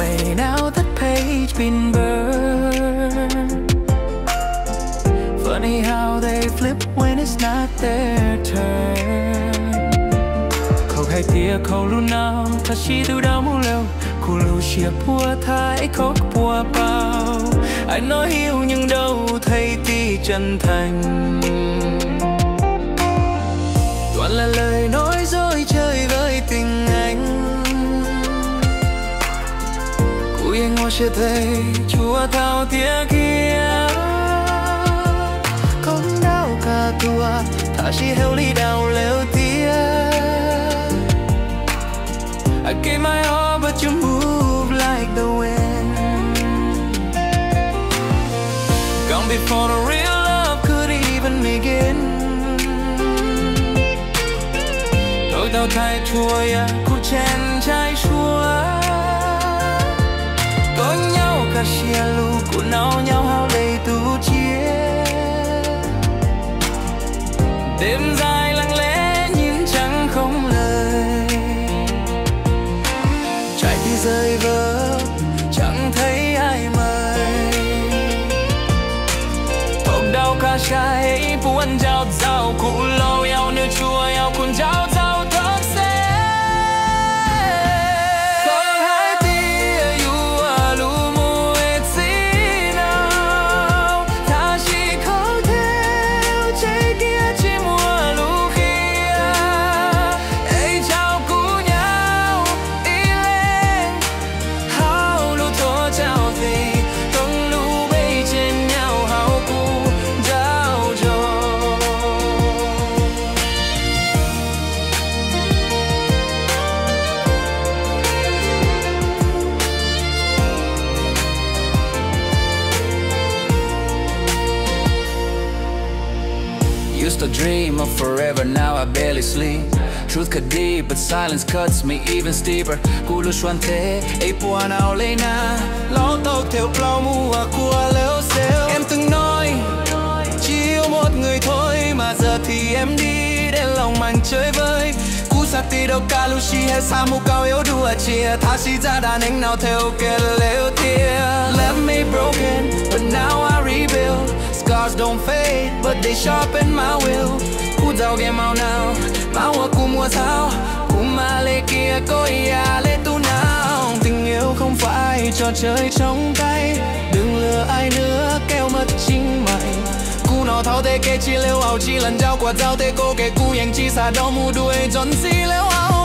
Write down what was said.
may now that page been burned. Funny how they flip when it's not their turn. Khâu khai tia khâu lu nào ta chỉ tu đau mu leo. Khu lu chia bùa thái khóc bùa bao. Anh nói yêu nhưng đâu thấy tí chân thành. Toàn là lời nói dối chơi với tình anh. Cô yên ngồi sẽ thấy chùa thao tia kia. Không đau cả tua ta chỉ heo ly đau leo tia. I gave my all but you move like the wind. Gone before the real love could even begin. Tôi tao thay chua ya khu chen chai chua. Có nhau cả chia lu của nhau hao đầy tu chia. Đêm dài lặng lẽ nhưng chẳng không lời. Trái tim rơi vỡ chẳng thấy ai mời. Ốc đau cả trái buồn trao dao cụ lâu yêu nơi chua yêu cuốn trao dao thơm xe. Used to dream of forever, now I barely sleep. Truth cut deep, but silence cuts me even steeper. Cú lu xoan thế, ấy bùa nào lấy na. Lão tao theo plau mua của leo xéo. Em từng nói, chỉ yêu một người thôi. Mà giờ thì em đi, để lòng mình chơi vơi. Cú sạc tì đâu cả lu chi hay sao mu cao yếu đùa chia. Tha si ra đàn anh nào theo kê leo tia. Left me broken, but now I rebuild. Scars don't fade, but they sharpen my will. Cú giàu game màu nào, máu hoa cú mùa sao. Cú mà lê kia có ia lê tu nào. Tình yêu không phải trò chơi trong tay. Đừng lừa ai nữa kéo mất chính mày. Cú nó thao tê kê chi lêu ảo chi lần trao quả giao tê cô kê cú yang chi xa đau mù đuôi tròn si lêu ảo.